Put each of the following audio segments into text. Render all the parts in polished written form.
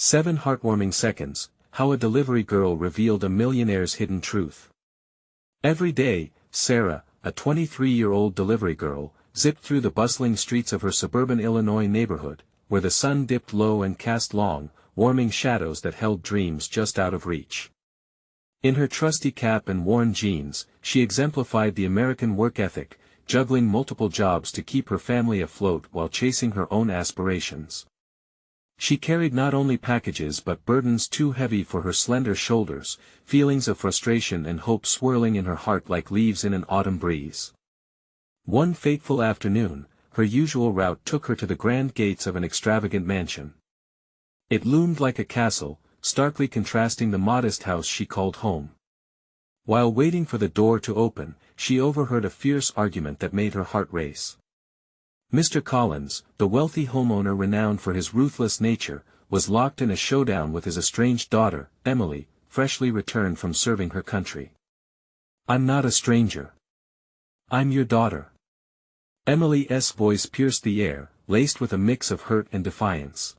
7 Heartwarming Seconds, How a Delivery Girl Revealed a Millionaire's Hidden Truth. Every day, Sarah, a 23-year-old delivery girl, zipped through the bustling streets of her suburban Illinois neighborhood, where the sun dipped low and cast long, warming shadows that held dreams just out of reach. In her trusty cap and worn jeans, she exemplified the American work ethic, juggling multiple jobs to keep her family afloat while chasing her own aspirations. She carried not only packages but burdens too heavy for her slender shoulders, feelings of frustration and hope swirling in her heart like leaves in an autumn breeze. One fateful afternoon, her usual route took her to the grand gates of an extravagant mansion. It loomed like a castle, starkly contrasting the modest house she called home. While waiting for the door to open, she overheard a fierce argument that made her heart race. Mr. Collins, the wealthy homeowner renowned for his ruthless nature, was locked in a showdown with his estranged daughter, Emily, freshly returned from serving her country. "I'm not a stranger. I'm your daughter." Emily's voice pierced the air, laced with a mix of hurt and defiance.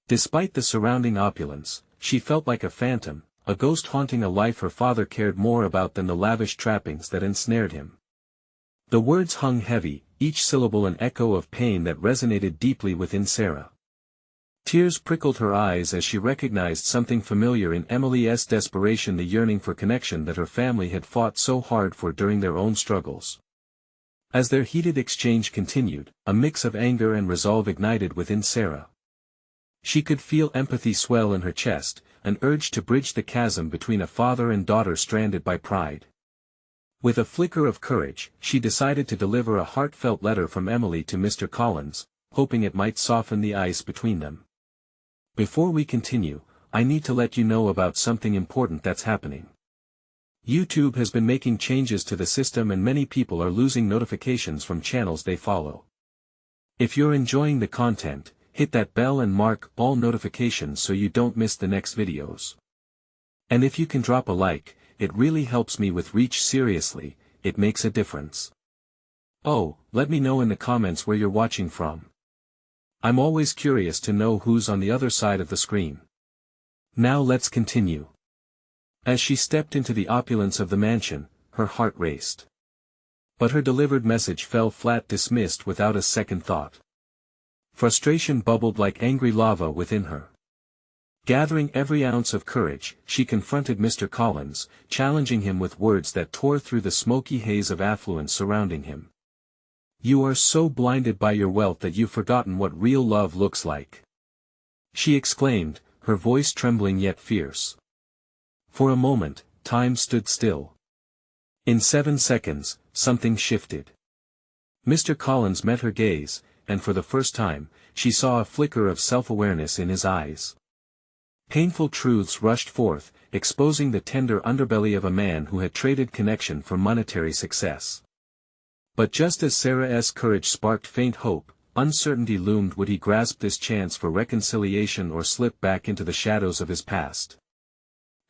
Despite the surrounding opulence, she felt like a phantom, a ghost haunting a life her father cared more about than the lavish trappings that ensnared him. The words hung heavy, each syllable an echo of pain that resonated deeply within Sarah. Tears prickled her eyes as she recognized something familiar in Emily's desperation, the yearning for connection that her family had fought so hard for during their own struggles. As their heated exchange continued, a mix of anger and resolve ignited within Sarah. She could feel empathy swell in her chest, an urge to bridge the chasm between a father and daughter stranded by pride. With a flicker of courage, she decided to deliver a heartfelt letter from Emily to Mr. Collins, hoping it might soften the ice between them. "Before we continue, I need to let you know about something important that's happening. YouTube has been making changes to the system and many people are losing notifications from channels they follow. If you're enjoying the content, hit that bell and mark all notifications so you don't miss the next videos. And if you can drop a like, it really helps me with reach. Seriously, it makes a difference. Oh, let me know in the comments where you're watching from. I'm always curious to know who's on the other side of the screen." Now let's continue. As she stepped into the opulence of the mansion, her heart raced. But her delivered message fell flat, dismissed without a second thought. Frustration bubbled like angry lava within her. Gathering every ounce of courage, she confronted Mr. Collins, challenging him with words that tore through the smoky haze of affluence surrounding him. "You are so blinded by your wealth that you've forgotten what real love looks like," she exclaimed, her voice trembling yet fierce. For a moment, time stood still. In 7 seconds, something shifted. Mr. Collins met her gaze, and for the first time, she saw a flicker of self-awareness in his eyes. Painful truths rushed forth, exposing the tender underbelly of a man who had traded connection for monetary success. But just as Sarah's courage sparked faint hope, uncertainty loomed. Would he grasp this chance for reconciliation or slip back into the shadows of his past?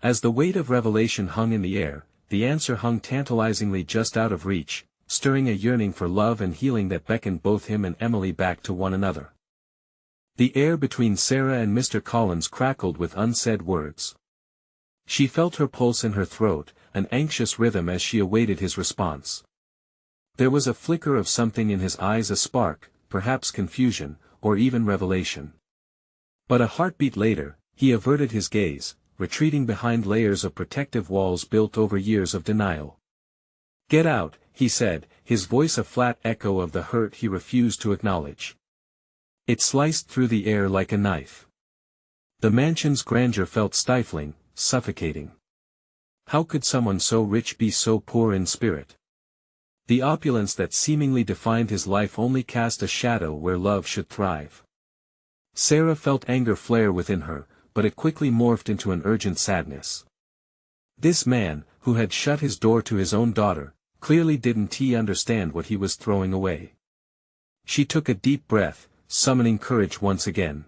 As the weight of revelation hung in the air, the answer hung tantalizingly just out of reach, stirring a yearning for love and healing that beckoned both him and Emily back to one another. The air between Sarah and Mr. Collins crackled with unsaid words. She felt her pulse in her throat, an anxious rhythm as she awaited his response. There was a flicker of something in his eyes, a spark, perhaps confusion, or even revelation. But a heartbeat later, he averted his gaze, retreating behind layers of protective walls built over years of denial. "Get out," he said, his voice a flat echo of the hurt he refused to acknowledge. It sliced through the air like a knife. The mansion's grandeur felt stifling, suffocating. How could someone so rich be so poor in spirit? The opulence that seemingly defined his life only cast a shadow where love should thrive. Sarah felt anger flare within her, but it quickly morphed into an urgent sadness. This man, who had shut his door to his own daughter, clearly didn't understand what he was throwing away. She took a deep breath, summoning courage once again.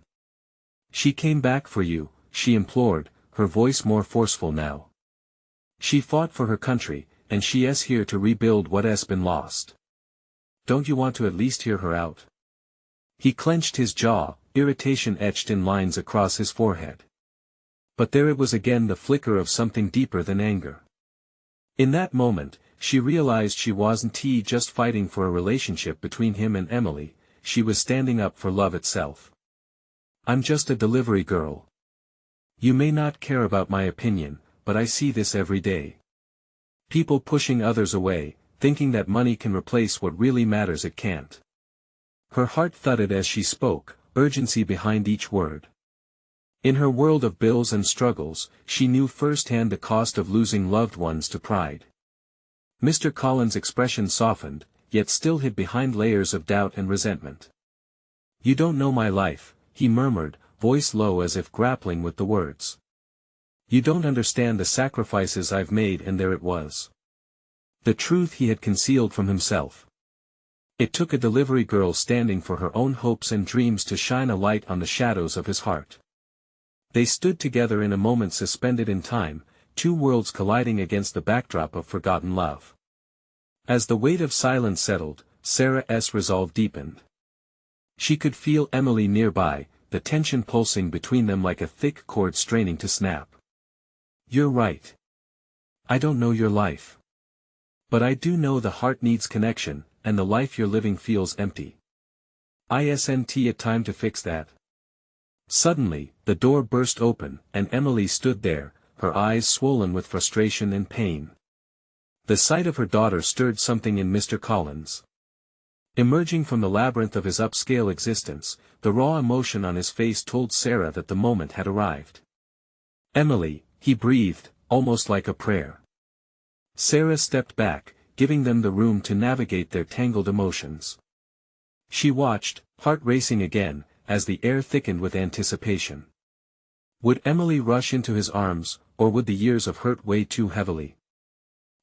"She came back for you," she implored, her voice more forceful now. "She fought for her country, and she is here to rebuild what has been lost. Don't you want to at least hear her out?" He clenched his jaw, irritation etched in lines across his forehead. But there it was again, the flicker of something deeper than anger. In that moment, she realized she wasn't just fighting for a relationship between him and Emily, she was standing up for love itself. "I'm just a delivery girl. You may not care about my opinion, but I see this every day. People pushing others away, thinking that money can replace what really matters. It can't." Her heart thudded as she spoke, urgency behind each word. In her world of bills and struggles, she knew firsthand the cost of losing loved ones to pride. Mr. Collins' expression softened, yet still hid behind layers of doubt and resentment. "You don't know my life," he murmured, voice low as if grappling with the words. "You don't understand the sacrifices I've made." And there it was. The truth he had concealed from himself. It took a delivery girl standing for her own hopes and dreams to shine a light on the shadows of his heart. They stood together in a moment suspended in time, two worlds colliding against the backdrop of forgotten love. As the weight of silence settled, Sarah's resolve deepened. She could feel Emily nearby, the tension pulsing between them like a thick cord straining to snap. "You're right. I don't know your life. But I do know the heart needs connection, and the life you're living feels empty. Isn't it time to fix that?" Suddenly, the door burst open, and Emily stood there, her eyes swollen with frustration and pain. The sight of her daughter stirred something in Mr. Collins. Emerging from the labyrinth of his upscale existence, the raw emotion on his face told Sarah that the moment had arrived. "Emily," he breathed, almost like a prayer. Sarah stepped back, giving them the room to navigate their tangled emotions. She watched, heart racing again, as the air thickened with anticipation. Would Emily rush into his arms, or would the years of hurt weigh too heavily?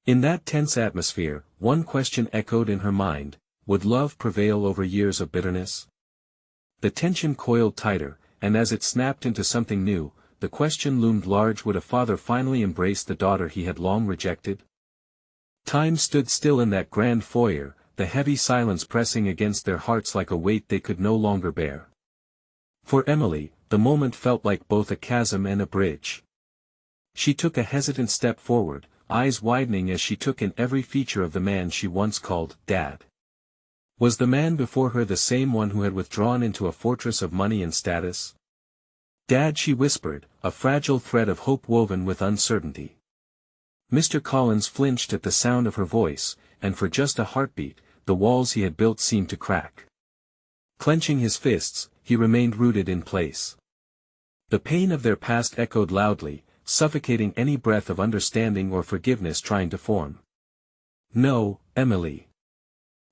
In that tense atmosphere, one question echoed in her mind: would love prevail over years of bitterness? The tension coiled tighter, and as it snapped into something new, the question loomed large: would a father finally embrace the daughter he had long rejected? Time stood still in that grand foyer, the heavy silence pressing against their hearts like a weight they could no longer bear. For Emily, the moment felt like both a chasm and a bridge. She took a hesitant step forward, eyes widening as she took in every feature of the man she once called Dad. Was the man before her the same one who had withdrawn into a fortress of money and status? "Dad," she whispered, a fragile thread of hope woven with uncertainty. Mr. Collins flinched at the sound of her voice, and for just a heartbeat, the walls he had built seemed to crack. Clenching his fists, he remained rooted in place. The pain of their past echoed loudly, suffocating any breath of understanding or forgiveness trying to form. "No, Emily.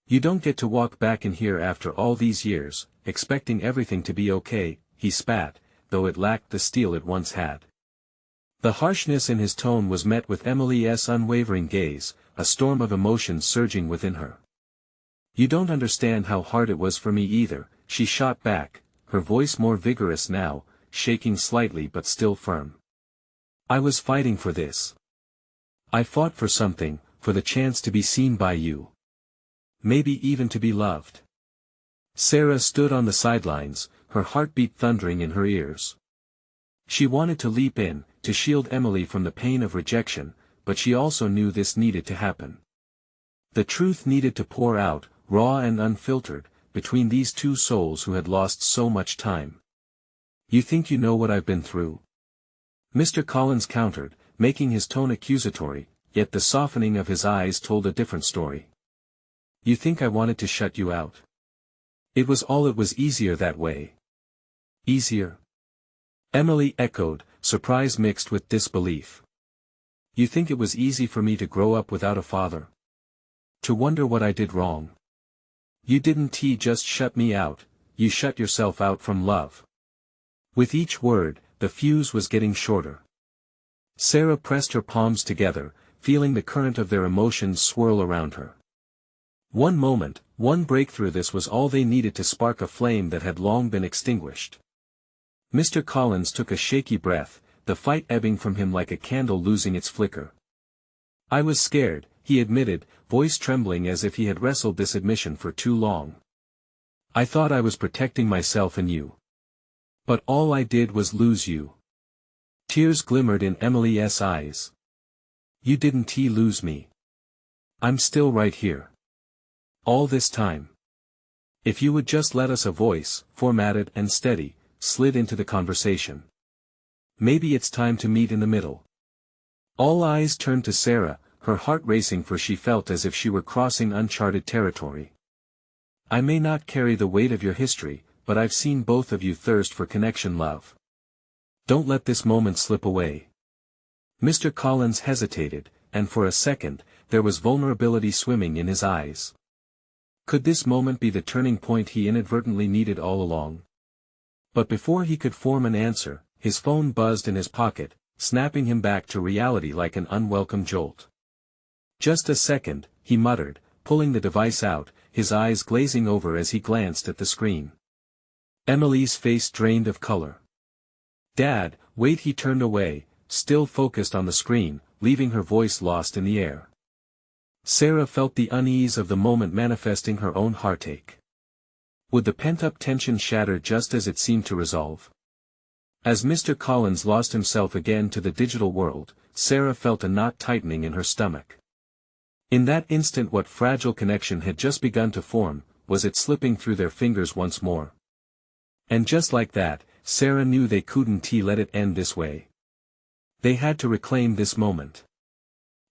You don't get to walk back in here after all these years, expecting everything to be okay," he spat, though it lacked the steel it once had. The harshness in his tone was met with Emily's unwavering gaze, a storm of emotions surging within her. "You don't understand how hard it was for me either," she shot back, her voice more vigorous now, shaking slightly but still firm. "I was fighting for this. I fought for something, for the chance to be seen by you. Maybe even to be loved." Sarah stood on the sidelines, her heartbeat thundering in her ears. She wanted to leap in, to shield Emily from the pain of rejection, but she also knew this needed to happen. The truth needed to pour out, raw and unfiltered, between these two souls who had lost so much time. "You think you know what I've been through?" Mr. Collins countered, making his tone accusatory, yet the softening of his eyes told a different story. "You think I wanted to shut you out? It was easier that way." "Easier?" Emily echoed, surprise mixed with disbelief. "You think it was easy for me to grow up without a father? To wonder what I did wrong? You didn't just shut me out, you shut yourself out from love." With each word, the fuse was getting shorter. Sarah pressed her palms together, feeling the current of their emotions swirl around her. One moment, one breakthrough, this was all they needed to spark a flame that had long been extinguished. Mr. Collins took a shaky breath, the fight ebbing from him like a candle losing its flicker. "I was scared," he admitted, voice trembling as if he had wrestled this admission for too long. I thought I was protecting myself and you. But all I did was lose you. Tears glimmered in Emily's eyes. You didn't lose me. I'm still right here. All this time. If you would just let us. A voice, formatted and steady, slid into the conversation. Maybe it's time to meet in the middle. All eyes turned to Sarah, her heart racing, for she felt as if she were crossing uncharted territory. I may not carry the weight of your history, but I've seen both of you thirst for connection, love. Don't let this moment slip away. Mr. Collins hesitated, and for a second, there was vulnerability swimming in his eyes. Could this moment be the turning point he inadvertently needed all along? But before he could form an answer, his phone buzzed in his pocket, snapping him back to reality like an unwelcome jolt. Just a second, he muttered, pulling the device out, his eyes glazing over as he glanced at the screen. Emily's face drained of color. Dad, wait! He turned away, still focused on the screen, leaving her voice lost in the air. Sarah felt the unease of the moment manifesting her own heartache. Would the pent-up tension shatter just as it seemed to resolve? As Mr. Collins lost himself again to the digital world, Sarah felt a knot tightening in her stomach. In that instant, what fragile connection had just begun to form, was it slipping through their fingers once more. And just like that, Sarah knew they couldn't let it end this way. They had to reclaim this moment.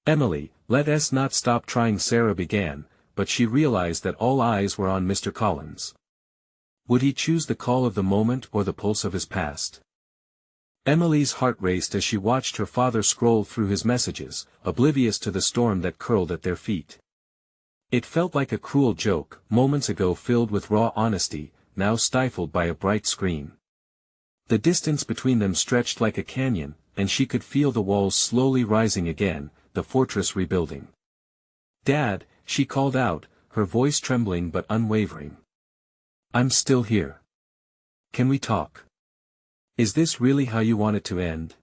Emily, let us not stop trying, Sarah began, but she realized that all eyes were on Mr. Collins. Would he choose the call of the moment or the pulse of his past? Emily's heart raced as she watched her father scroll through his messages, oblivious to the storm that curled at their feet. It felt like a cruel joke, moments ago filled with raw honesty, now stifled by a bright screen. The distance between them stretched like a canyon, and she could feel the walls slowly rising again, the fortress rebuilding. Dad, she called out, her voice trembling but unwavering. I'm still here. Can we talk? Is this really how you want it to end?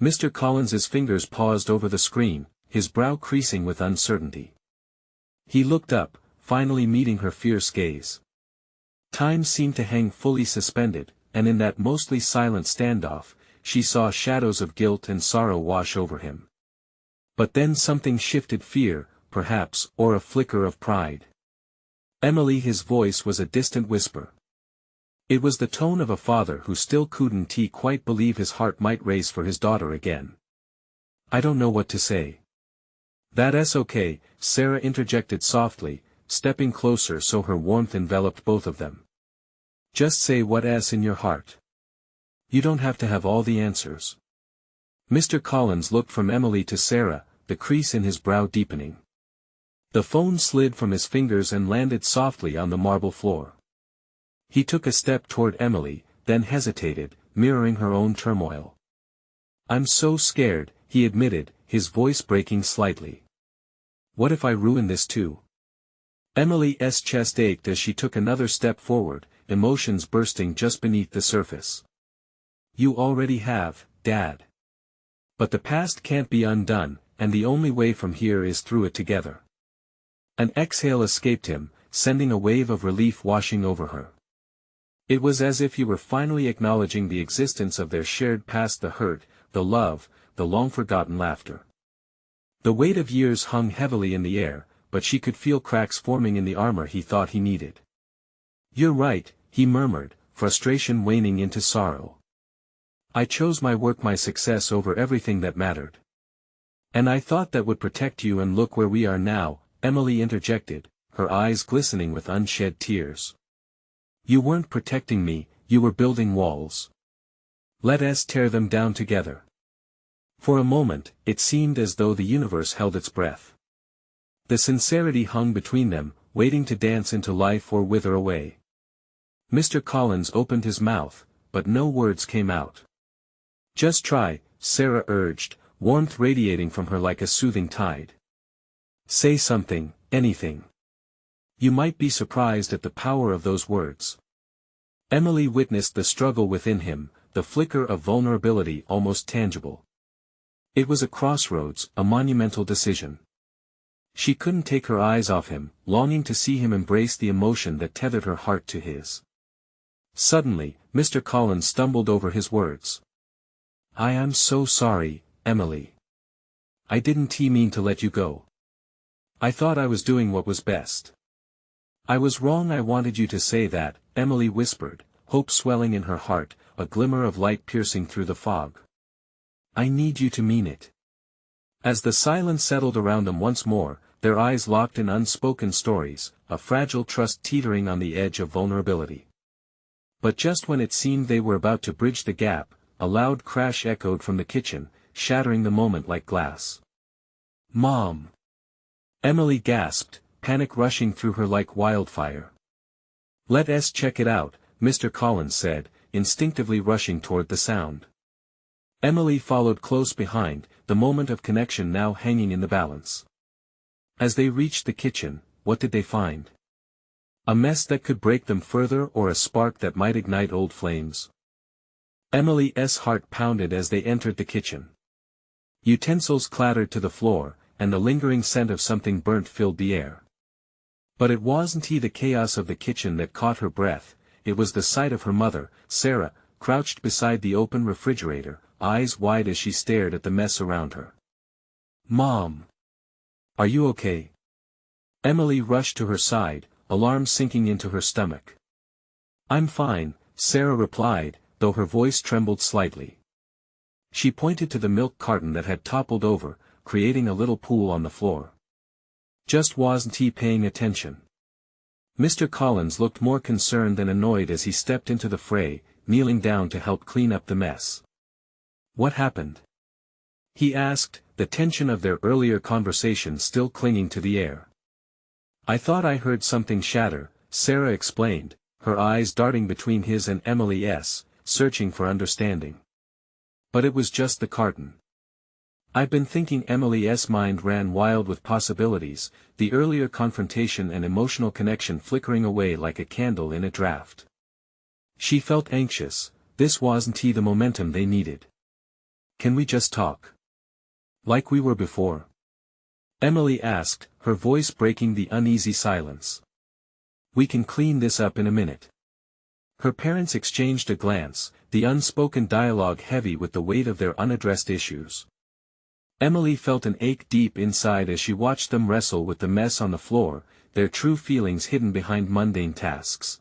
Mr. Collins's fingers paused over the screen, his brow creasing with uncertainty. He looked up, finally meeting her fierce gaze. Time seemed to hang fully suspended, and in that mostly silent standoff, she saw shadows of guilt and sorrow wash over him. But then something shifted, fear, perhaps, or a flicker of pride. Emily, his voice was a distant whisper. It was the tone of a father who still couldn't quite believe his heart might race for his daughter again. I don't know what to say. That's okay, Sarah interjected softly, stepping closer so her warmth enveloped both of them. Just say what's in your heart. You don't have to have all the answers. Mr. Collins looked from Emily to Sarah, the crease in his brow deepening. The phone slid from his fingers and landed softly on the marble floor. He took a step toward Emily, then hesitated, mirroring her own turmoil. I'm so scared, he admitted, his voice breaking slightly. What if I ruin this too? Emily's chest ached as she took another step forward, emotions bursting just beneath the surface. You already have, Dad. But the past can't be undone, and the only way from here is through it together. An exhale escaped him, sending a wave of relief washing over her. It was as if he were finally acknowledging the existence of their shared past, the hurt, the love, the long-forgotten laughter. The weight of years hung heavily in the air, but she could feel cracks forming in the armor he thought he needed. You're right, he murmured, frustration waning into sorrow. I chose my work, my success over everything that mattered. And I thought that would protect you, and look where we are now, Emily interjected, her eyes glistening with unshed tears. You weren't protecting me, you were building walls. Let us tear them down together. For a moment, it seemed as though the universe held its breath. The sincerity hung between them, waiting to dance into life or wither away. Mr. Collins opened his mouth, but no words came out. Just try, Sarah urged, warmth radiating from her like a soothing tide. Say something, anything. You might be surprised at the power of those words. Emily witnessed the struggle within him, the flicker of vulnerability almost tangible. It was a crossroads, a monumental decision. She couldn't take her eyes off him, longing to see him embrace the emotion that tethered her heart to his. Suddenly, Mr. Collins stumbled over his words. "I am so sorry, Emily. I didn't mean to let you go. I thought I was doing what was best." "I was wrong. I wanted you to say that," Emily whispered, hope swelling in her heart, a glimmer of light piercing through the fog. "I need you to mean it." As the silence settled around them once more, their eyes locked in unspoken stories, a fragile trust teetering on the edge of vulnerability. But just when it seemed they were about to bridge the gap, a loud crash echoed from the kitchen, shattering the moment like glass. "Mom!" Emily gasped, panic rushing through her like wildfire. "Let us check it out," Mr. Collins said, instinctively rushing toward the sound. Emily followed close behind, the moment of connection now hanging in the balance. As they reached the kitchen, what did they find? A mess that could break them further, or a spark that might ignite old flames? Emily's heart pounded as they entered the kitchen. Utensils clattered to the floor, and the lingering scent of something burnt filled the air. But it wasn't the chaos of the kitchen that caught her breath, it was the sight of her mother, Sarah, crouched beside the open refrigerator, eyes wide as she stared at the mess around her. "Mom! Are you okay?" Emily rushed to her side, alarm sinking into her stomach. "I'm fine," Sarah replied, though her voice trembled slightly. She pointed to the milk carton that had toppled over, creating a little pool on the floor. Just wasn't he paying attention? Mr. Collins looked more concerned than annoyed as he stepped into the fray, kneeling down to help clean up the mess. "What happened?" he asked, the tension of their earlier conversation still clinging to the air. "I thought I heard something shatter," Sarah explained, her eyes darting between his and Emily's, searching for understanding. "But it was just the carton." "I've been thinking." Emily's mind ran wild with possibilities, the earlier confrontation and emotional connection flickering away like a candle in a draft. She felt anxious, this wasn't the momentum they needed. "Can we just talk? Like we were before?" Emily asked, her voice breaking the uneasy silence. "We can clean this up in a minute." Her parents exchanged a glance, the unspoken dialogue heavy with the weight of their unaddressed issues. Emily felt an ache deep inside as she watched them wrestle with the mess on the floor, their true feelings hidden behind mundane tasks.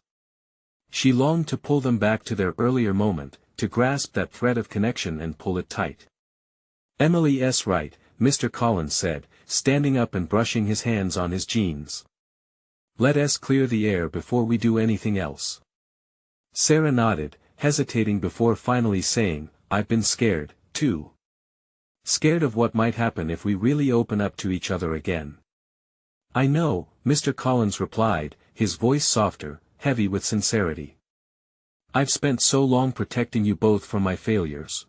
She longed to pull them back to their earlier moment, to grasp that thread of connection and pull it tight. "Emily's right," Mr. Collins said, standing up and brushing his hands on his jeans. "Let us clear the air before we do anything else." Sarah nodded, hesitating before finally saying, "I've been scared, too. Scared of what might happen if we really open up to each other again." "I know," Mr. Collins replied, his voice softer, heavy with sincerity. "I've spent so long protecting you both from my failures.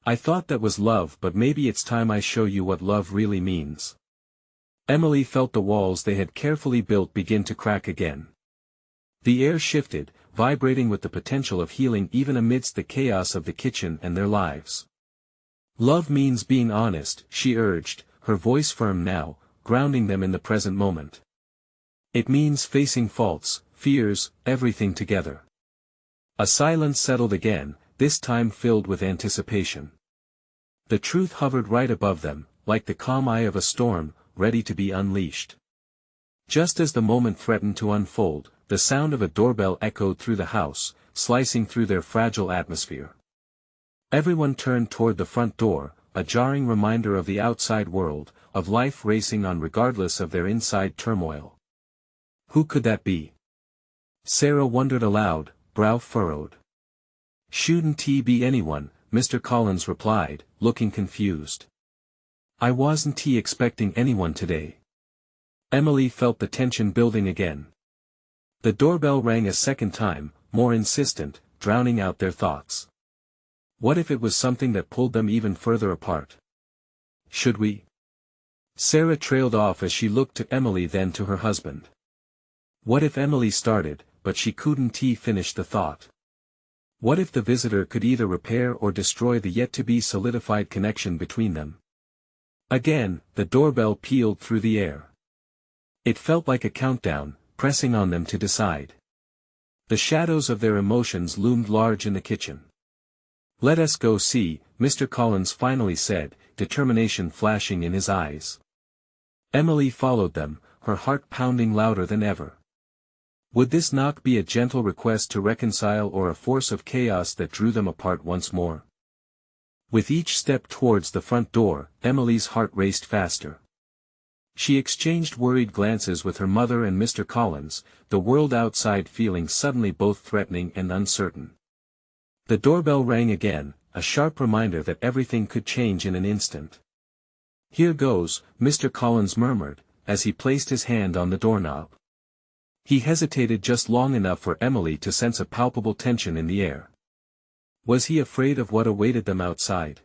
I thought that was love, but maybe it's time I show you what love really means." Emily felt the walls they had carefully built begin to crack again. The air shifted, vibrating with the potential of healing even amidst the chaos of the kitchen and their lives. "Love means being honest," she urged, her voice firm now, grounding them in the present moment. "It means facing faults, fears, everything together." A silence settled again, this time filled with anticipation. The truth hovered right above them, like the calm eye of a storm, ready to be unleashed. Just as the moment threatened to unfold, the sound of a doorbell echoed through the house, slicing through their fragile atmosphere. Everyone turned toward the front door, a jarring reminder of the outside world, of life racing on regardless of their inside turmoil. Who could that be? Sarah wondered aloud, brow furrowed. "Shouldn't he be anyone?" Mr. Collins replied, looking confused. "I wasn't expecting anyone today." Emily felt the tension building again. The doorbell rang a second time, more insistent, drowning out their thoughts. What if it was something that pulled them even further apart? "Should we?" Sarah trailed off as she looked to Emily, then to her husband. What if Emily started, but she couldn't finish the thought? What if the visitor could either repair or destroy the yet-to-be solidified connection between them? Again, the doorbell pealed through the air. It felt like a countdown, pressing on them to decide. The shadows of their emotions loomed large in the kitchen. "Let us go see," Mr. Collins finally said, determination flashing in his eyes. Emily followed them, her heart pounding louder than ever. Would this knock be a gentle request to reconcile or a force of chaos that drew them apart once more? With each step towards the front door, Emily's heart raced faster. She exchanged worried glances with her mother and Mr. Collins, the world outside feeling suddenly both threatening and uncertain. The doorbell rang again, a sharp reminder that everything could change in an instant. "Here goes," Mr. Collins murmured, as he placed his hand on the doorknob. He hesitated just long enough for Emily to sense a palpable tension in the air. Was he afraid of what awaited them outside?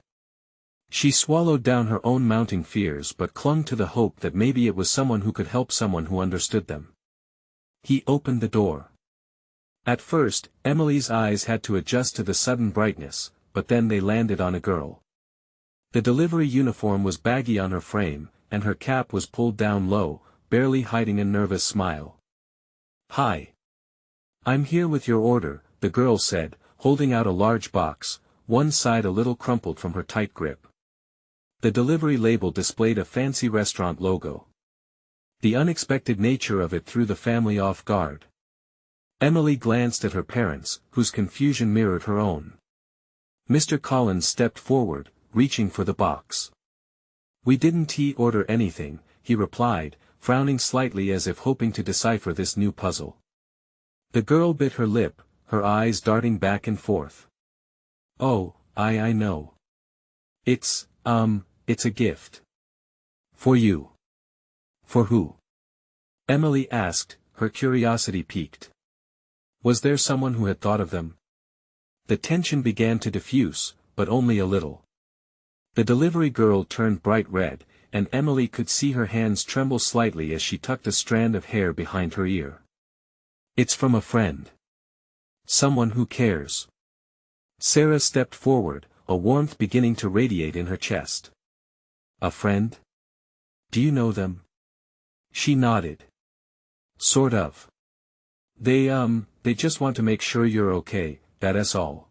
She swallowed down her own mounting fears but clung to the hope that maybe it was someone who could help, someone who understood them. He opened the door. At first, Emily's eyes had to adjust to the sudden brightness, but then they landed on a girl. The delivery uniform was baggy on her frame, and her cap was pulled down low, barely hiding a nervous smile. "Hi. I'm here with your order," the girl said, holding out a large box, one side a little crumpled from her tight grip. The delivery label displayed a fancy restaurant logo. The unexpected nature of it threw the family off guard. Emily glanced at her parents, whose confusion mirrored her own. Mr. Collins stepped forward, reaching for the box. "We didn't order anything," he replied, frowning slightly as if hoping to decipher this new puzzle. The girl bit her lip, her eyes darting back and forth. "Oh, I know. It's a gift. For you." "For who?" Emily asked, her curiosity piqued. Was there someone who had thought of them? The tension began to diffuse, but only a little. The delivery girl turned bright red, and Emily could see her hands tremble slightly as she tucked a strand of hair behind her ear. "It's from a friend. Someone who cares." Sarah stepped forward, a warmth beginning to radiate in her chest. "A friend? Do you know them?" She nodded. "Sort of. They just want to make sure you're okay, that's all."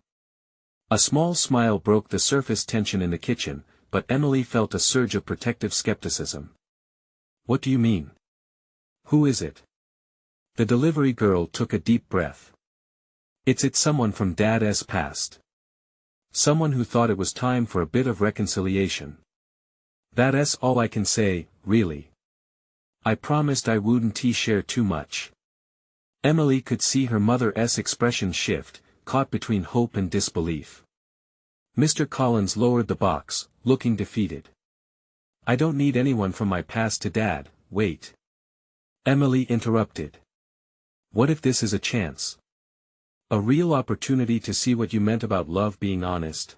A small smile broke the surface tension in the kitchen, but Emily felt a surge of protective skepticism. "What do you mean? Who is it?" The delivery girl took a deep breath. It's someone from Dad's past. Someone who thought it was time for a bit of reconciliation. That's all I can say, really. I promised I wouldn't share too much." Emily could see her mother's expression shift, caught between hope and disbelief. Mr. Collins lowered the box, looking defeated. "I don't need anyone from my past to Dad, wait." Emily interrupted. "What if this is a chance? A real opportunity to see what you meant about love being honest?"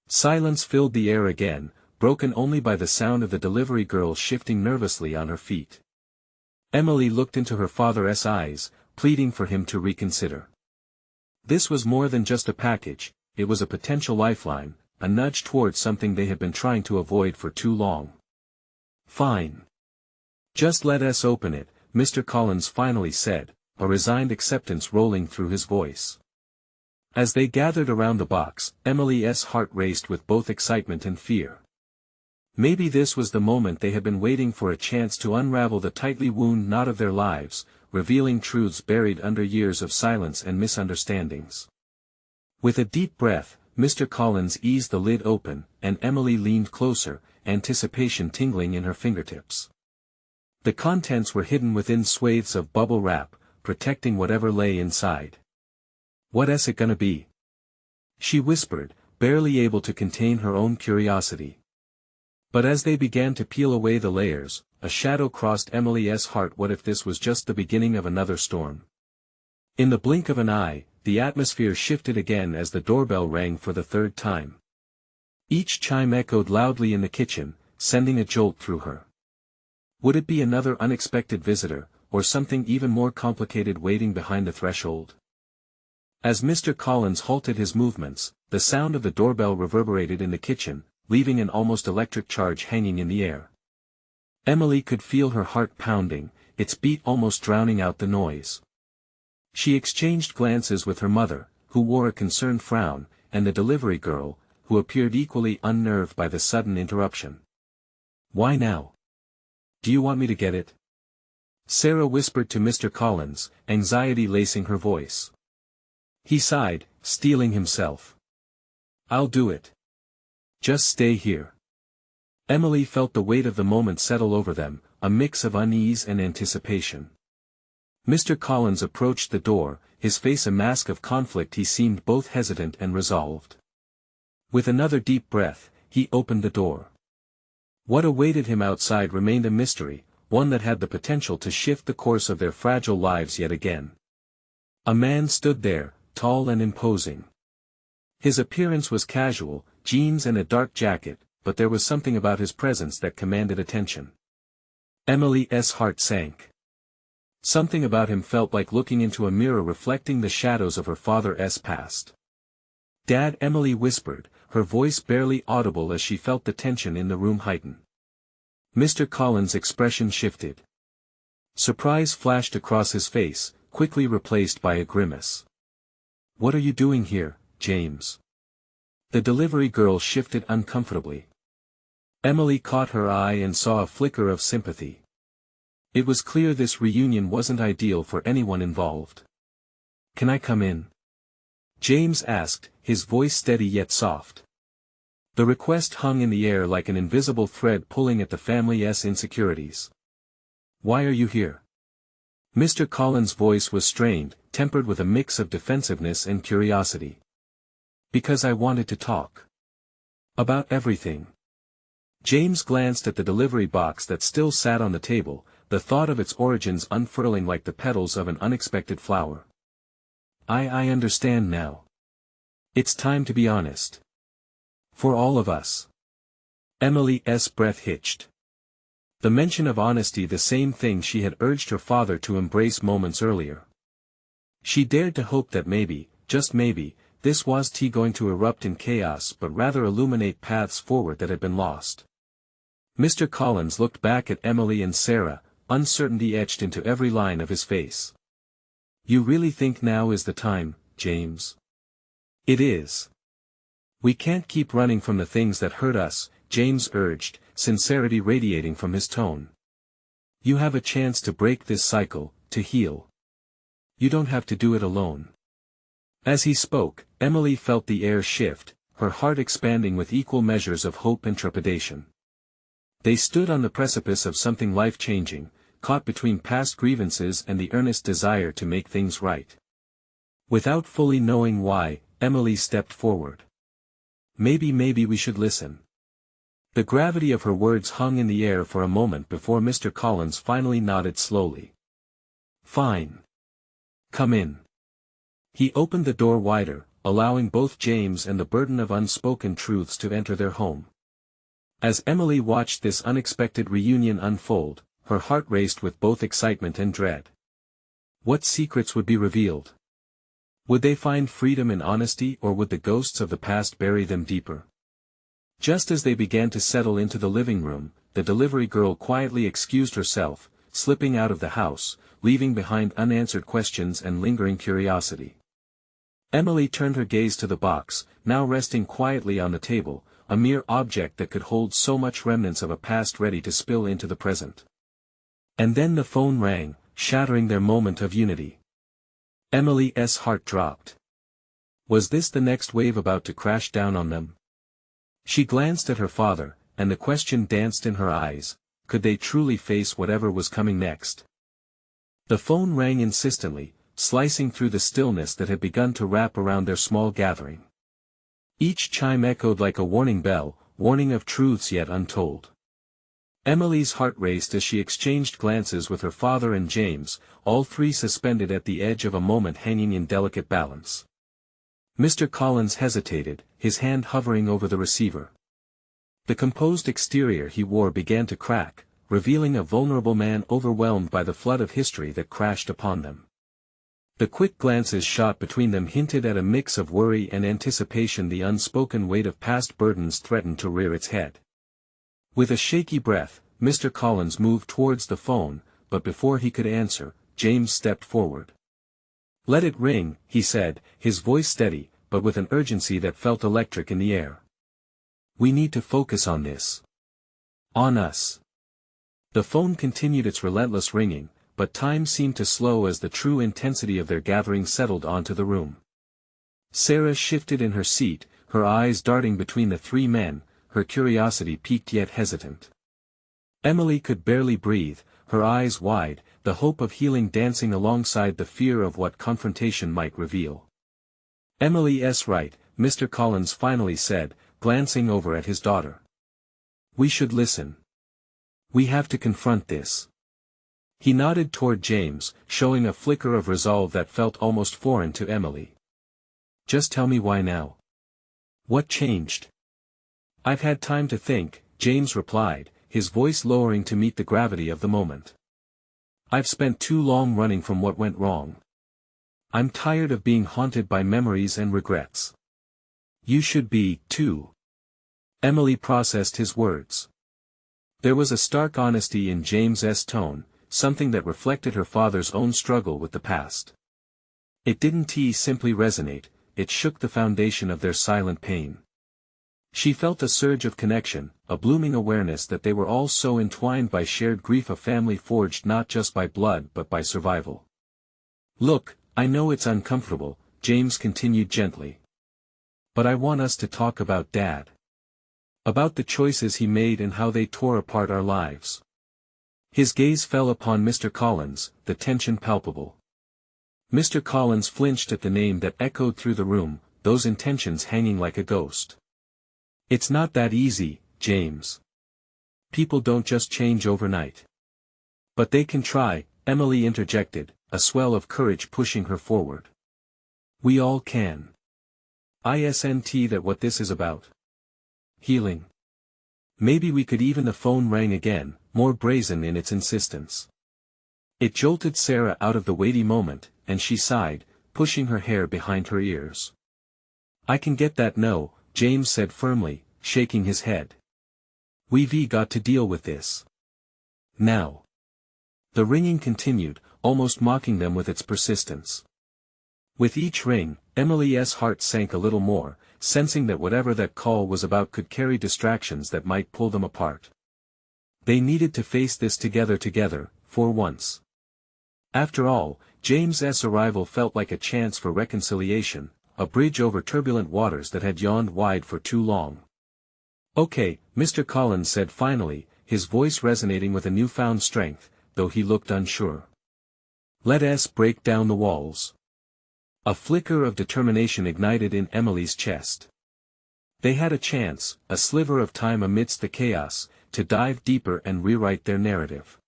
Silence filled the air again, broken only by the sound of the delivery girl shifting nervously on her feet. Emily looked into her father's eyes, pleading for him to reconsider. This was more than just a package, it was a potential lifeline, a nudge towards something they had been trying to avoid for too long. "Fine. Just let us open it," Mr. Collins finally said, a resigned acceptance rolling through his voice. As they gathered around the box, Emily's heart raced with both excitement and fear. Maybe this was the moment they had been waiting for, a chance to unravel the tightly wound knot of their lives, revealing truths buried under years of silence and misunderstandings. With a deep breath, Mr. Collins eased the lid open, and Emily leaned closer, anticipation tingling in her fingertips. The contents were hidden within swathes of bubble wrap, protecting whatever lay inside. "What's it gonna be?" she whispered, barely able to contain her own curiosity. But as they began to peel away the layers, a shadow crossed Emily's heart. What if this was just the beginning of another storm? In the blink of an eye, the atmosphere shifted again as the doorbell rang for the third time. Each chime echoed loudly in the kitchen, sending a jolt through her. Would it be another unexpected visitor, or something even more complicated waiting behind the threshold? As Mr. Collins halted his movements, the sound of the doorbell reverberated in the kitchen, leaving an almost electric charge hanging in the air. Emily could feel her heart pounding, its beat almost drowning out the noise. She exchanged glances with her mother, who wore a concerned frown, and the delivery girl, who appeared equally unnerved by the sudden interruption. "Why now? Do you want me to get it?" Sarah whispered to Mr. Collins, anxiety lacing her voice. He sighed, steeling himself. "I'll do it. Just stay here." Emily felt the weight of the moment settle over them, a mix of unease and anticipation. Mr. Collins approached the door, his face a mask of conflict. He seemed both hesitant and resolved. With another deep breath, he opened the door. What awaited him outside remained a mystery, one that had the potential to shift the course of their fragile lives yet again. A man stood there, tall and imposing. His appearance was casual, jeans and a dark jacket, but there was something about his presence that commanded attention. Emily's heart sank. Something about him felt like looking into a mirror reflecting the shadows of her father's past. "Dad," Emily whispered, her voice barely audible as she felt the tension in the room heighten. Mr. Collins' expression shifted. Surprise flashed across his face, quickly replaced by a grimace. "What are you doing here, James?" The delivery girl shifted uncomfortably. Emily caught her eye and saw a flicker of sympathy. It was clear this reunion wasn't ideal for anyone involved. "Can I come in?" James asked, his voice steady yet soft. The request hung in the air like an invisible thread pulling at the family's insecurities. "Why are you here?" Mr. Collins' voice was strained, tempered with a mix of defensiveness and curiosity. "Because I wanted to talk. About everything." James glanced at the delivery box that still sat on the table, the thought of its origins unfurling like the petals of an unexpected flower. I understand now. It's time to be honest. For all of us." Emily's breath hitched. The mention of honesty, the same thing she had urged her father to embrace moments earlier. She dared to hope that maybe, just maybe, this wasn't going to erupt in chaos but rather illuminate paths forward that had been lost. Mr. Collins looked back at Emily and Sarah, uncertainty etched into every line of his face. "You really think now is the time, James?" "It is. We can't keep running from the things that hurt us," James urged, sincerity radiating from his tone. "You have a chance to break this cycle, to heal. You don't have to do it alone." As he spoke, Emily felt the air shift, her heart expanding with equal measures of hope and trepidation. They stood on the precipice of something life-changing, caught between past grievances and the earnest desire to make things right. Without fully knowing why, Emily stepped forward. Maybe we should listen." The gravity of her words hung in the air for a moment before Mr. Collins finally nodded slowly. "Fine. Come in." He opened the door wider, allowing both James and the burden of unspoken truths to enter their home. As Emily watched this unexpected reunion unfold, her heart raced with both excitement and dread. What secrets would be revealed? Would they find freedom in honesty, or would the ghosts of the past bury them deeper? Just as they began to settle into the living room, the delivery girl quietly excused herself, slipping out of the house, leaving behind unanswered questions and lingering curiosity. Emily turned her gaze to the box, now resting quietly on the table, a mere object that could hold so much remnants of a past ready to spill into the present. And then the phone rang, shattering their moment of unity. Emily's heart dropped. Was this the next wave about to crash down on them? She glanced at her father, and the question danced in her eyes, could they truly face whatever was coming next? The phone rang insistently, slicing through the stillness that had begun to wrap around their small gathering. Each chime echoed like a warning bell, warning of truths yet untold. Emily's heart raced as she exchanged glances with her father and James, all three suspended at the edge of a moment hanging in delicate balance. Mr. Collins hesitated, his hand hovering over the receiver. The composed exterior he wore began to crack, revealing a vulnerable man overwhelmed by the flood of history that crashed upon them. The quick glances shot between them hinted at a mix of worry and anticipation. The unspoken weight of past burdens threatened to rear its head. With a shaky breath, Mr. Collins moved towards the phone, but before he could answer, James stepped forward. "Let it ring," he said, his voice steady, but with an urgency that felt electric in the air. "We need to focus on this. On us." The phone continued its relentless ringing, but time seemed to slow as the true intensity of their gathering settled onto the room. Sarah shifted in her seat, her eyes darting between the three men, her curiosity piqued yet hesitant. Emily could barely breathe, her eyes wide, the hope of healing dancing alongside the fear of what confrontation might reveal. "Emily's right," Mr. Collins finally said, glancing over at his daughter. "We should listen. We have to confront this." He nodded toward James, showing a flicker of resolve that felt almost foreign to Emily. "Just tell me why now. What changed?" "I've had time to think," James replied, his voice lowering to meet the gravity of the moment. "I've spent too long running from what went wrong. I'm tired of being haunted by memories and regrets." "You should be, too." Emily processed his words. There was a stark honesty in James's tone, something that reflected her father's own struggle with the past. It didn't simply resonate, it shook the foundation of their silent pain. She felt a surge of connection, a blooming awareness that they were all so entwined by shared grief, a family forged not just by blood but by survival. "Look, I know it's uncomfortable," James continued gently. "But I want us to talk about Dad. About the choices he made and how they tore apart our lives." His gaze fell upon Mr. Collins, the tension palpable. Mr. Collins flinched at the name that echoed through the room, those intentions hanging like a ghost. "It's not that easy, James. People don't just change overnight." "But they can try," Emily interjected, a swell of courage pushing her forward. "We all can. Isn't that what this is about? Healing. Maybe we could." Even the phone rang again, more brazen in its insistence. It jolted Sarah out of the weighty moment, and she sighed, pushing her hair behind her ears. "I can get that no," James said firmly, shaking his head. "We've got to deal with this. Now." The ringing continued, almost mocking them with its persistence. With each ring, Emily's heart sank a little more, sensing that whatever that call was about could carry distractions that might pull them apart. They needed to face this together, for once. After all, James's arrival felt like a chance for reconciliation, a bridge over turbulent waters that had yawned wide for too long. "Okay," Mr. Collins said finally, his voice resonating with a newfound strength, though he looked unsure. "Let us break down the walls." A flicker of determination ignited in Emily's chest. They had a chance, a sliver of time amidst the chaos, to dive deeper and rewrite their narrative.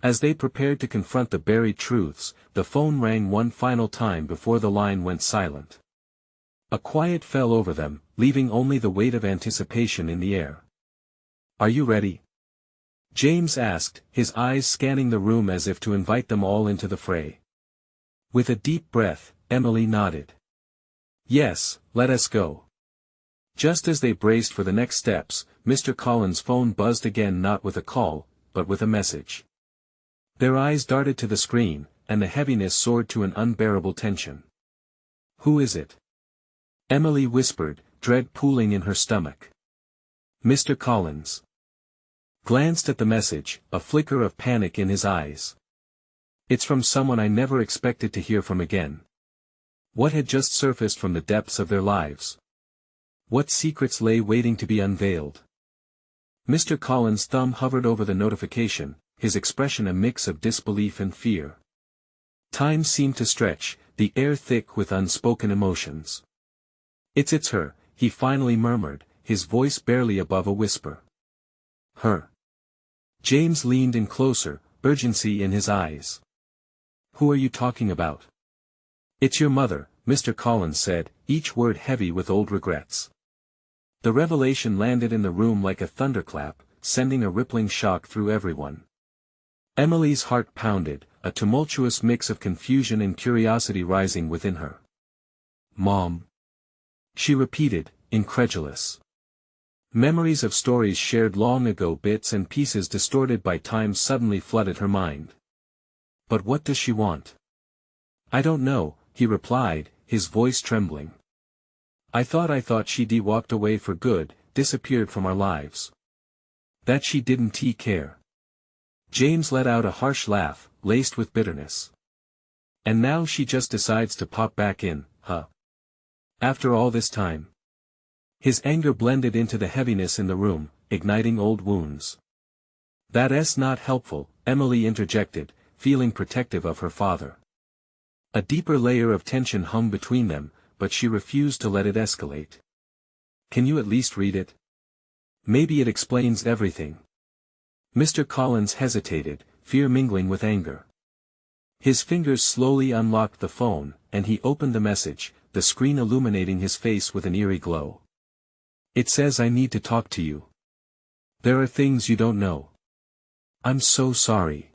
As they prepared to confront the buried truths, the phone rang one final time before the line went silent. A quiet fell over them, leaving only the weight of anticipation in the air. "Are you ready?" James asked, his eyes scanning the room as if to invite them all into the fray. With a deep breath, Emily nodded. "Yes, let us go." Just as they braced for the next steps, Mr. Collins' phone buzzed again, not with a call, but with a message. Their eyes darted to the screen, and the heaviness soared to an unbearable tension. "Who is it?" Emily whispered, dread pooling in her stomach. "Mr. Collins." Glanced at the message, a flicker of panic in his eyes. "It's from someone I never expected to hear from again." What had just surfaced from the depths of their lives? What secrets lay waiting to be unveiled? Mr. Collins' thumb hovered over the notification, his expression a mix of disbelief and fear. Time seemed to stretch, the air thick with unspoken emotions. It's her," he finally murmured, his voice barely above a whisper. "Her." James leaned in closer, urgency in his eyes. "Who are you talking about?" "It's your mother," Mr. Collins said, each word heavy with old regrets. The revelation landed in the room like a thunderclap, sending a rippling shock through everyone. Emily's heart pounded, a tumultuous mix of confusion and curiosity rising within her. "Mom?" she repeated, incredulous. Memories of stories shared long ago, bits and pieces distorted by time, suddenly flooded her mind. "But what does she want?" "I don't know," he replied, his voice trembling. I thought she'd walked away for good, disappeared from our lives. That she didn't care." James let out a harsh laugh, laced with bitterness. "And now she just decides to pop back in, huh? After all this time?" His anger blended into the heaviness in the room, igniting old wounds. "That's not helpful," Emily interjected, feeling protective of her father. A deeper layer of tension hung between them, but she refused to let it escalate. "Can you at least read it? Maybe it explains everything." Mr. Collins hesitated, fear mingling with anger. His fingers slowly unlocked the phone, and he opened the message, the screen illuminating his face with an eerie glow. "It says I need to talk to you. There are things you don't know." "I'm so sorry."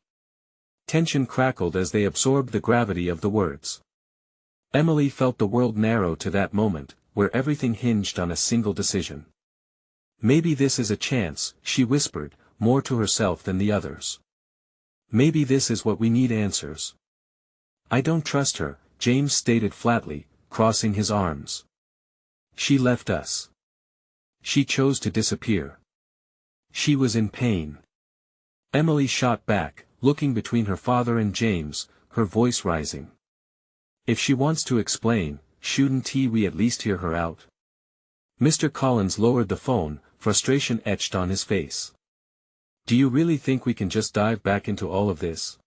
Tension crackled as they absorbed the gravity of the words. Emily felt the world narrow to that moment, where everything hinged on a single decision. "Maybe this is a chance," she whispered, more to herself than the others. "Maybe this is what we need, answers." "I don't trust her," James stated flatly, crossing his arms. "She left us. She chose to disappear. She was in pain." Emily shot back, looking between her father and James, her voice rising. "If she wants to explain, shouldn't we at least hear her out?" Mr. Collins lowered the phone, frustration etched on his face. "Do you really think we can just dive back into all of this?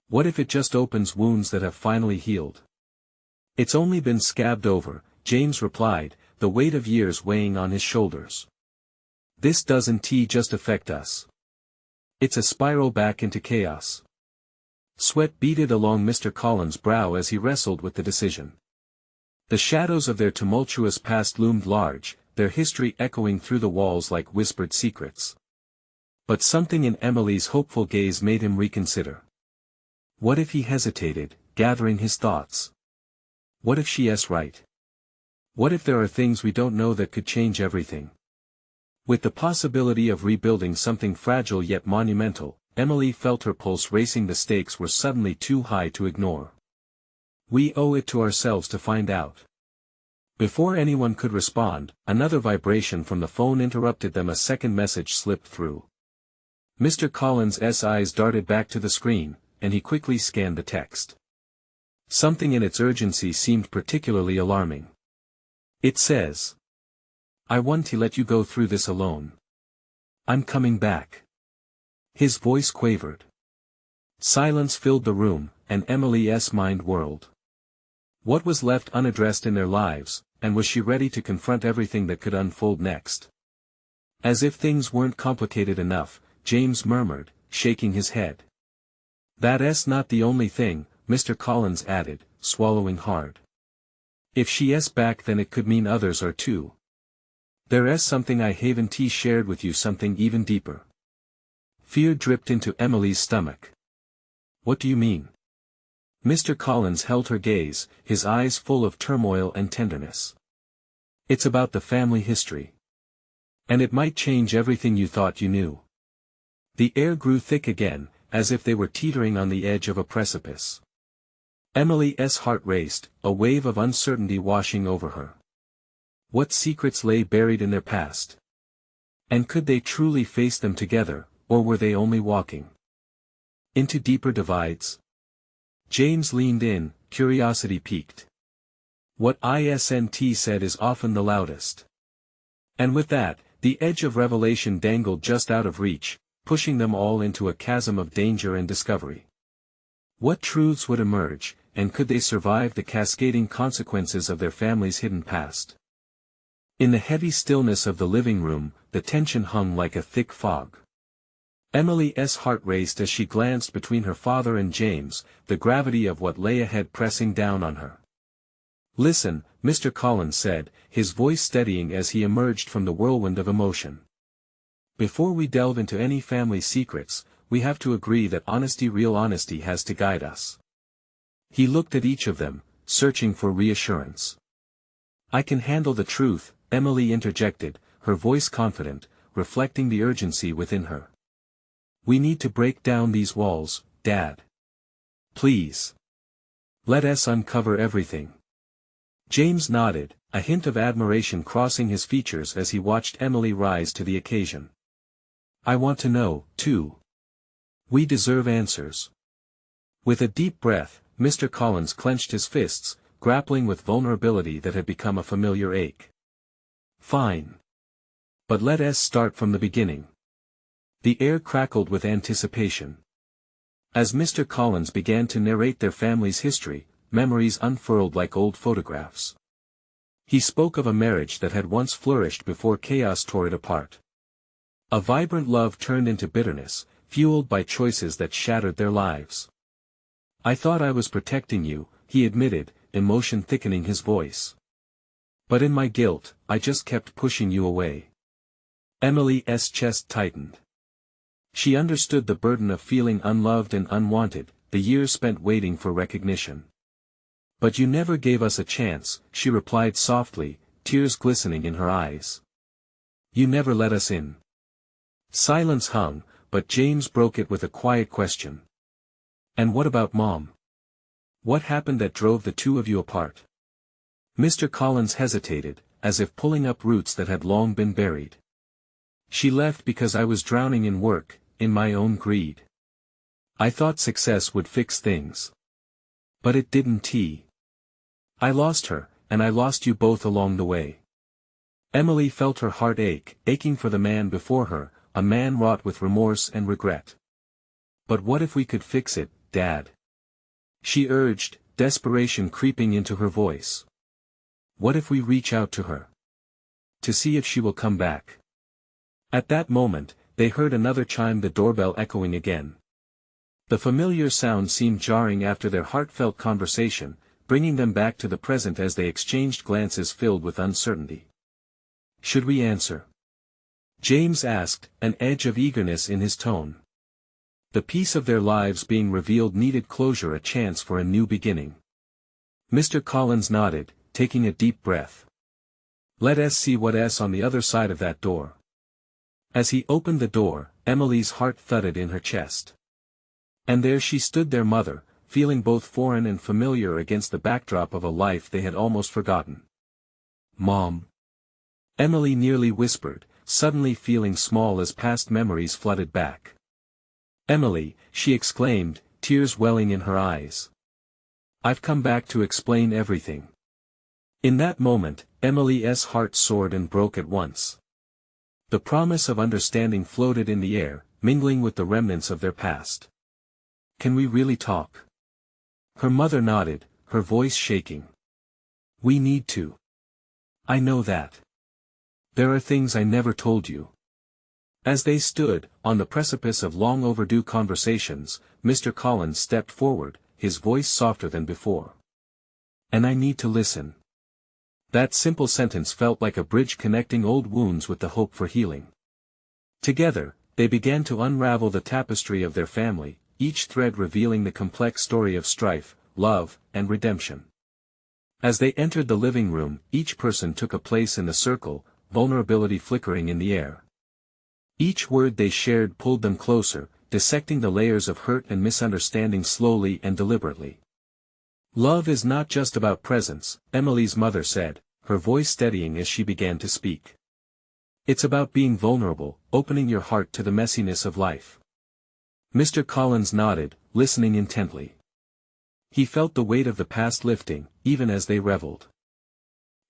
What if it just opens wounds that have finally healed?" "It's only been scabbed over," James replied, the weight of years weighing on his shoulders. "This doesn't just affect us. It's a spiral back into chaos." Sweat beaded along Mr. Collins' brow as he wrestled with the decision. The shadows of their tumultuous past loomed large, their history echoing through the walls like whispered secrets. But something in Emily's hopeful gaze made him reconsider. What if he hesitated, gathering his thoughts? What if she's right? What if there are things we don't know that could change everything? With the possibility of rebuilding something fragile yet monumental, Emily felt her pulse racing. The stakes were suddenly too high to ignore. "We owe it to ourselves to find out." Before anyone could respond, another vibration from the phone interrupted them. A second message slipped through. Mr. Collins' eyes darted back to the screen, and he quickly scanned the text. Something in its urgency seemed particularly alarming. It says, "I want to let you go through this alone. I'm coming back." His voice quavered. Silence filled the room, and Emily's mind whirled. What was left unaddressed in their lives, and was she ready to confront everything that could unfold next? As if things weren't complicated enough, James murmured, shaking his head. "That's not the only thing," Mr. Collins added, swallowing hard. "If she's back, then it could mean others are too. There's something I haven't shared with you, something even deeper." Fear dripped into Emily's stomach. "What do you mean?" Mr. Collins held her gaze, his eyes full of turmoil and tenderness. "It's about the family history. And it might change everything you thought you knew." The air grew thick again, as if they were teetering on the edge of a precipice. Emily's heart raced, a wave of uncertainty washing over her. What secrets lay buried in their past? And could they truly face them together, or were they only walking into deeper divides? James leaned in, curiosity piqued. What isn't said is often the loudest. And with that, the edge of revelation dangled just out of reach, pushing them all into a chasm of danger and discovery. What truths would emerge, and could they survive the cascading consequences of their family's hidden past? In the heavy stillness of the living room, the tension hung like a thick fog. Emily's heart raced as she glanced between her father and James, the gravity of what lay ahead pressing down on her. "Listen," Mr. Collins said, his voice steadying as he emerged from the whirlwind of emotion. "Before we delve into any family secrets, we have to agree that honesty, real honesty, has to guide us. He looked at each of them, searching for reassurance. I can handle the truth, Emily interjected, her voice confident, reflecting the urgency within her. We need to break down these walls, Dad. Please. Let us uncover everything. James nodded, a hint of admiration crossing his features as he watched Emily rise to the occasion. I want to know, too. We deserve answers. With a deep breath, Mr. Collins clenched his fists, grappling with vulnerability that had become a familiar ache. Fine. But let us start from the beginning. The air crackled with anticipation. As Mr. Collins began to narrate their family's history, memories unfurled like old photographs. He spoke of a marriage that had once flourished before chaos tore it apart. A vibrant love turned into bitterness, fueled by choices that shattered their lives. I thought I was protecting you, he admitted, emotion thickening his voice. But in my guilt, I just kept pushing you away. Emily's chest tightened. She understood the burden of feeling unloved and unwanted, the years spent waiting for recognition. But you never gave us a chance, she replied softly, tears glistening in her eyes. You never let us in. Silence hung, but James broke it with a quiet question. And what about Mom? What happened that drove the two of you apart? Mr. Collins hesitated, as if pulling up roots that had long been buried. She left because I was drowning in work, in my own greed. I thought success would fix things. But it didn't. I lost her, and I lost you both along the way. Emily felt her heart ache, aching for the man before her, a man wrought with remorse and regret. But what if we could fix it, Dad? She urged, desperation creeping into her voice. What if we reach out to her? To see if she will come back. At that moment, they heard another chime, the doorbell echoing again. The familiar sound seemed jarring after their heartfelt conversation, bringing them back to the present as they exchanged glances filled with uncertainty. Should we answer? James asked, an edge of eagerness in his tone. The piece of their lives being revealed needed closure, a chance for a new beginning. Mr. Collins nodded, taking a deep breath. Let us see what's on the other side of that door. As he opened the door, Emily's heart thudded in her chest. And there she stood, their mother, feeling both foreign and familiar against the backdrop of a life they had almost forgotten. Mom. Emily nearly whispered, suddenly feeling small as past memories flooded back. Emily, she exclaimed, tears welling in her eyes. I've come back to explain everything. In that moment, Emily's heart soared and broke at once. The promise of understanding floated in the air, mingling with the remnants of their past. Can we really talk? Her mother nodded, her voice shaking. We need to. I know that. There are things I never told you. As they stood, on the precipice of long overdue conversations, Mr. Collins stepped forward, his voice softer than before. And I need to listen. That simple sentence felt like a bridge connecting old wounds with the hope for healing. Together, they began to unravel the tapestry of their family, each thread revealing the complex story of strife, love, and redemption. As they entered the living room, each person took a place in the circle, vulnerability flickering in the air. Each word they shared pulled them closer, dissecting the layers of hurt and misunderstanding slowly and deliberately. Love is not just about presence, Emily's mother said, her voice steadying as she began to speak. It's about being vulnerable, opening your heart to the messiness of life. Mr. Collins nodded, listening intently. He felt the weight of the past lifting, even as they reveled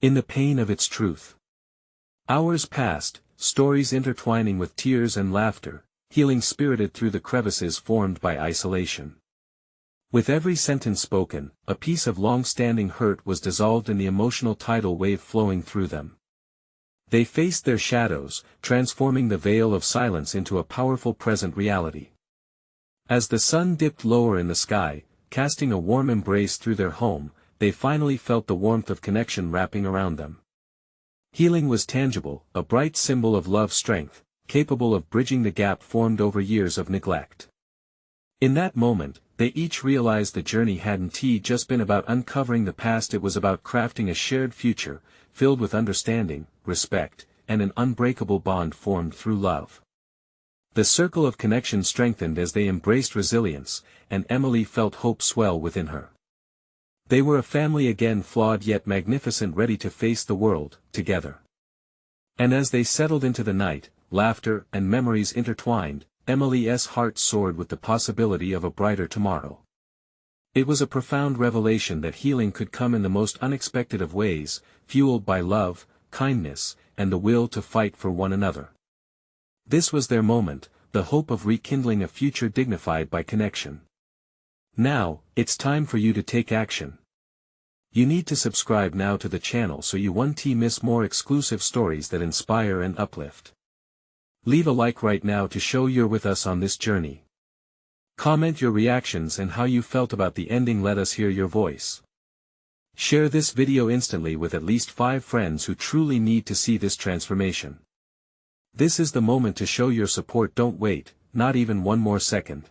in the pain of its truth. Hours passed, stories intertwining with tears and laughter, healing spirited through the crevices formed by isolation. With every sentence spoken, a piece of long-standing hurt was dissolved in the emotional tidal wave flowing through them. They faced their shadows, transforming the veil of silence into a powerful present reality. As the sun dipped lower in the sky, casting a warm embrace through their home, they finally felt the warmth of connection wrapping around them. Healing was tangible, a bright symbol of love's strength, capable of bridging the gap formed over years of neglect. In that moment, they each realized the journey hadn't just been about uncovering the past, it was about crafting a shared future, filled with understanding, respect, and an unbreakable bond formed through love. The circle of connection strengthened as they embraced resilience, and Emily felt hope swell within her. They were a family again, flawed yet magnificent, ready to face the world, together. And as they settled into the night, laughter and memories intertwined, Emily's heart soared with the possibility of a brighter tomorrow. It was a profound revelation that healing could come in the most unexpected of ways, fueled by love, kindness, and the will to fight for one another. This was their moment, the hope of rekindling a future dignified by connection. Now, it's time for you to take action. You need to subscribe now to the channel so you won't miss more exclusive stories that inspire and uplift. Leave a like right now to show you're with us on this journey. Comment your reactions and how you felt about the ending. Let us hear your voice. Share this video instantly with at least 5 friends who truly need to see this transformation. This is the moment to show your support. Don't wait, not even one more second.